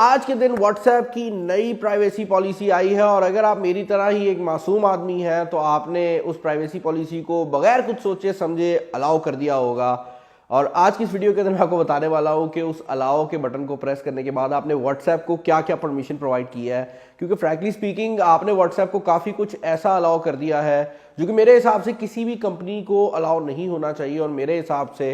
आज के दिन व्हाट्सएप की नई प्राइवेसी पॉलिसी आई है और अगर आप मेरी तरह ही एक मासूम आदमी हैं तो आपने उस प्राइवेसी पॉलिसी को बगैर कुछ सोचे समझे अलाउ कर दिया होगा। और आज की इस वीडियो के अंदर मैं आपको बताने वाला हूं कि उस अलाउ के बटन को प्रेस करने के बाद आपने व्हाट्सएप को क्या क्या परमिशन प्रोवाइड किया है, क्योंकि फ्रैंकली स्पीकिंग आपने व्हाट्सएप को काफ़ी कुछ ऐसा अलाउ कर दिया है जो कि मेरे हिसाब से किसी भी कंपनी को अलाउ नहीं होना चाहिए। और मेरे हिसाब से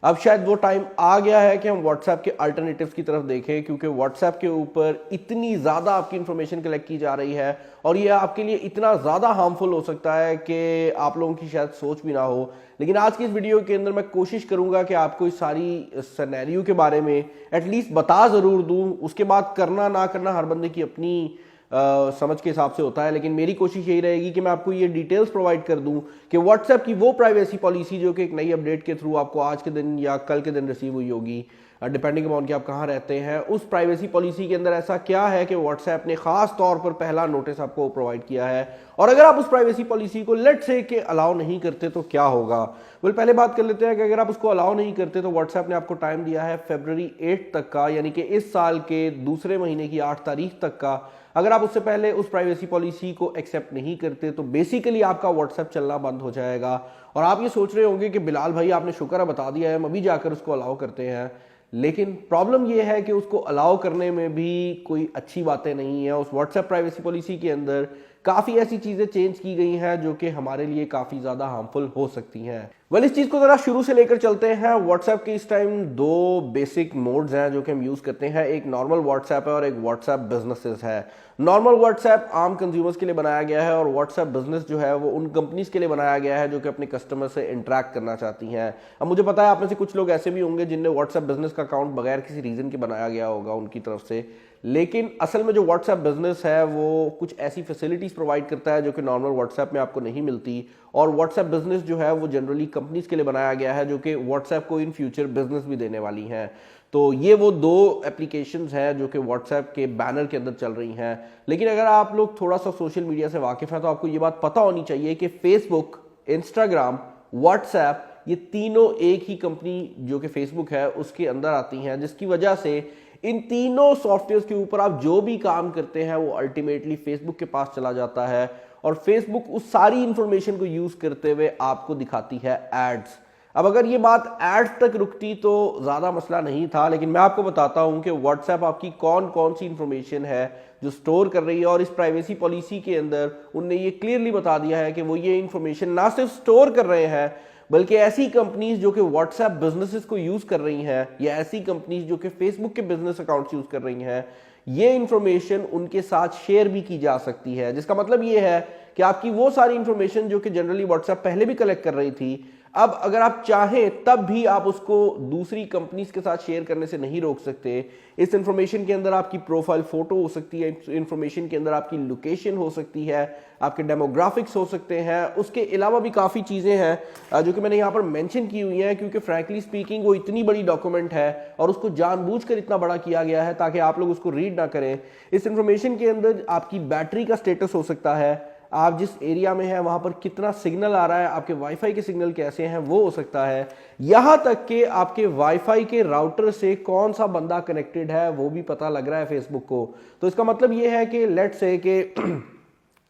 अब शायद वो टाइम आ गया है कि हम व्हाट्सएप के अल्टरनेटिव्स की तरफ देखें, क्योंकि व्हाट्सएप के ऊपर इतनी ज़्यादा आपकी इंफॉर्मेशन कलेक्ट की जा रही है और ये आपके लिए इतना ज़्यादा हार्मफुल हो सकता है कि आप लोगों की शायद सोच भी ना हो। लेकिन आज की इस वीडियो के अंदर मैं कोशिश करूंगा कि आपको इस सारी सिनेरियो के बारे में एटलीस्ट बता ज़रूर दूं। उसके बाद करना ना करना हर बंदे की अपनी समझ के हिसाब से होता है, लेकिन मेरी कोशिश यही रहेगी कि मैं आपको ये डिटेल्स प्रोवाइड कर दूं कि व्हाट्सएप की वो प्राइवेसी पॉलिसी जो कि एक नई अपडेट के थ्रू आपको आज के दिन या कल के दिन रिसीव हुई होगी, डिपेंडिंग अपॉन कि आप कहाँ रहते हैं, उस प्राइवेसी पॉलिसी के अंदर ऐसा क्या है कि व्हाट्सएप ने खास तौर पर पहला नोटिस आपको प्रोवाइड किया है। और अगर आप उस प्राइवेसी पॉलिसी को लेट से कि अलाउ नहीं करते तो क्या होगा। पहले बात कर लेते हैं कि अगर आप उसको अलाउ नहीं करते तो व्हाट्सएप ने आपको टाइम दिया है फरवरी 8 तक का, यानी कि इस साल के दूसरे महीने की 8 तारीख तक का। अगर आप उससे पहले उस प्राइवेसी पॉलिसी को एक्सेप्ट नहीं करते तो बेसिकली आपका व्हाट्सएप चलना बंद हो जाएगा। और आप ये सोच रहे होंगे कि बिलाल भाई आपने शुक्र है बता दिया है, हम अभी जाकर उसको अलाउ करते हैं। लेकिन प्रॉब्लम यह है कि उसको अलाउ करने में भी कोई अच्छी बातें नहीं है। उस व्हाट्सएप प्राइवेसी पॉलिसी के अंदर काफ़ी ऐसी चीज़ें चेंज की गई हैं जो कि हमारे लिए काफ़ी ज़्यादा हार्मफुल हो सकती हैं। इस चीज़ को ज़रा शुरू से लेकर चलते हैं। व्हाट्सएप के इस टाइम दो बेसिक मोड्स हैं जो कि हम यूज़ करते हैं। एक नॉर्मल व्हाट्सएप है और एक व्हाट्सएप बिजनेसेस है। नॉर्मल व्हाट्सएप आम कंज्यूमर्स के लिए बनाया गया है और व्हाट्सएप बिजनेस जो है वो उन कंपनीज के लिए बनाया गया है जो कि अपने कस्टमर से इंटरेक्ट करना चाहती हैं। अब मुझे पता है आप में से कुछ लोग ऐसे भी होंगे जिनने व्हाट्सएप बिजनेस का अकाउंट बगैर किसी रीज़न के बनाया गया होगा उनकी तरफ से, लेकिन असल में जो व्हाट्सएप बिजनेस है वो कुछ ऐसी फैसिलिटीज़ प्रोवाइड करता है जो कि नॉर्मल व्हाट्सएप में आपको नहीं मिलती। और व्हाट्सएप बिजनेस जो है वो जनरली कंपनीज के लिए बनाया गया है जो कि व्हाट्सएप को इन फ्यूचर बिजनेस भी देने वाली हैं। तो ये वो दो एप्लीकेशंस हैं जो कि व्हाट्सएप के बैनर के अंदर चल रही हैं। लेकिन अगर आप लोग थोड़ा सा सोशल मीडिया से वाकिफ हैं तो आपको ये बात पता होनी चाहिए कि फेसबुक, इंस्टाग्राम, व्हाट्सएप ये तीनों एक ही कंपनी जो कि फेसबुक है उसके अंदर आती हैं, जिसकी वजह से इन तीनों सॉफ्टवेयर के ऊपर आप जो भी काम करते हैं वो अल्टीमेटली फेसबुक के पास चला जाता है और फेसबुक उस सारी इंफॉर्मेशन को यूज करते हुए आपको दिखाती है एड्स। अब अगर ये बात एड्स तक रुकती तो ज़्यादा मसला नहीं था, लेकिन मैं आपको बताता हूं कि व्हाट्सएप आपकी कौन कौन सी इंफॉर्मेशन है जो स्टोर कर रही है। और इस प्राइवेसी पॉलिसी के अंदर उनने ये क्लियरली बता दिया है कि वो ये इंफॉर्मेशन ना सिर्फ स्टोर कर रहे हैं बल्कि ऐसी कंपनीज जो कि व्हाट्सएप बिजनेसेस को यूज कर रही हैं या ऐसी कंपनीज जो कि फेसबुक के बिजनेस अकाउंट्स यूज कर रही हैं, ये इंफॉर्मेशन उनके साथ शेयर भी की जा सकती है। जिसका मतलब ये है कि आपकी वो सारी इंफॉर्मेशन जो कि जनरली व्हाट्सएप पहले भी कलेक्ट कर रही थी, अब अगर आप चाहें तब भी आप उसको दूसरी कंपनीज के साथ शेयर करने से नहीं रोक सकते। इस इंफॉर्मेशन के अंदर आपकी प्रोफाइल फोटो हो सकती है, इंफॉर्मेशन के अंदर आपकी लोकेशन हो सकती है, आपके डेमोग्राफिक्स हो सकते हैं, उसके अलावा भी काफ़ी चीज़ें हैं जो कि मैंने यहाँ पर मेंशन की हुई हैं, क्योंकि फ्रैंकली स्पीकिंग वो इतनी बड़ी डॉक्यूमेंट है और उसको जानबूझकर इतना बड़ा किया गया है ताकि आप लोग उसको रीड ना करें। इस इंफॉर्मेशन के अंदर आपकी बैटरी का स्टेटस हो सकता है, आप जिस एरिया में हैं वहां पर कितना सिग्नल आ रहा है, आपके वाईफाई के सिग्नल कैसे हैं वो हो सकता है, यहां तक कि आपके वाईफाई के राउटर से कौन सा बंदा कनेक्टेड है वो भी पता लग रहा है फेसबुक को। तो इसका मतलब ये है कि लेट्स से कि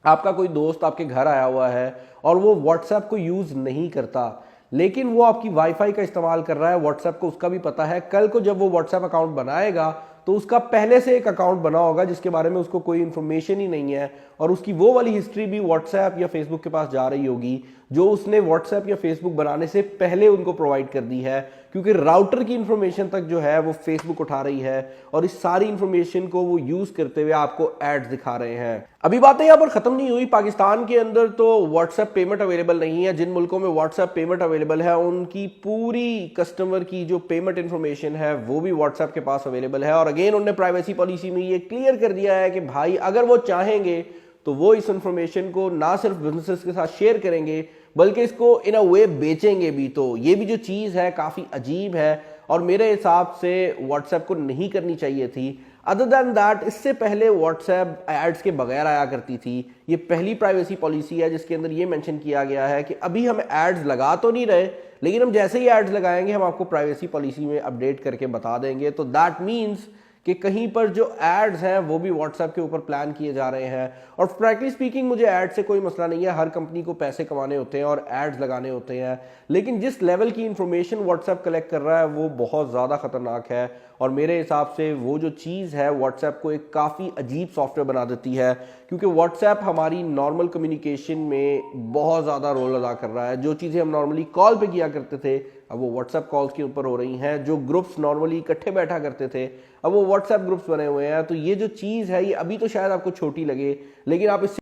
आपका कोई दोस्त आपके घर आया हुआ है और वो व्हाट्सएप को यूज नहीं करता, लेकिन वो आपकी वाईफाई का इस्तेमाल कर रहा है, व्हाट्सएप को उसका भी पता है। कल को जब वो व्हाट्सएप अकाउंट बनाएगा तो उसका पहले से एक अकाउंट बना होगा जिसके बारे में उसको कोई इंफॉर्मेशन ही नहीं है और उसकी वो वाली हिस्ट्री भी व्हाट्सएप या फेसबुक के पास जा रही होगी जो उसने व्हाट्सएप या फेसबुक बनाने से पहले उनको प्रोवाइड कर दी है, क्योंकि राउटर की इंफॉर्मेशन तक जो है वो फेसबुक उठा रही है और इस सारी इंफॉर्मेशन को वो यूज करते हुए आपको एड्स दिखा रहे हैं। अभी बातें यहाँ पर खत्म नहीं हुई। पाकिस्तान के अंदर तो व्हाट्सएप पेमेंट अवेलेबल नहीं है। जिन मुल्कों में व्हाट्सएप पेमेंट अवेलेबल है उनकी पूरी कस्टमर की जो पेमेंट इंफॉर्मेशन है वो भी व्हाट्सएप के पास अवेलेबल है। और अगेन उन्होंने प्राइवेसी पॉलिसी में ये क्लियर कर दिया है कि भाई अगर वो चाहेंगे तो वो इस इंफॉर्मेशन को ना सिर्फ बिजनेसेस के साथ शेयर करेंगे बल्कि इसको इन अ वे बेचेंगे भी। तो ये भी जो चीज़ है काफ़ी अजीब है और मेरे हिसाब से व्हाट्सएप को नहीं करनी चाहिए थी। अदर दैन दैट इससे पहले व्हाट्सएप एड्स के बगैर आया करती थी। ये पहली प्राइवेसी पॉलिसी है जिसके अंदर ये मेंशन किया गया है कि अभी हम एड्स लगा तो नहीं रहे, लेकिन हम जैसे ही एड्स लगाएंगे हम आपको प्राइवेसी पॉलिसी में अपडेट करके बता देंगे। तो दैट मीन्स कि कहीं पर जो एड्स हैं वो भी व्हाट्सएप के ऊपर प्लान किए जा रहे हैं। और फ्रैंकली स्पीकिंग मुझे एड से कोई मसला नहीं है, हर कंपनी को पैसे कमाने होते हैं और एड्स लगाने होते हैं, लेकिन जिस लेवल की इंफॉर्मेशन व्हाट्सएप कलेक्ट कर रहा है वो बहुत ज़्यादा खतरनाक है। और मेरे हिसाब से वो जो चीज़ है व्हाट्सएप को एक काफ़ी अजीब सॉफ्टवेयर बना देती है, क्योंकि व्हाट्सएप हमारी नॉर्मल कम्युनिकेशन में बहुत ज़्यादा रोल अदा कर रहा है। जो चीज़ें हम नॉर्मली कॉल पे किया करते थे अब वो व्हाट्सएप कॉल्स के ऊपर हो रही हैं। जो ग्रुप्स नॉर्मली इकट्ठे बैठा करते थे अब वो व्हाट्सएप ग्रुप्स बने हुए हैं। तो ये जो चीज़ है ये अभी तो शायद आपको छोटी लगे, लेकिन आप इससे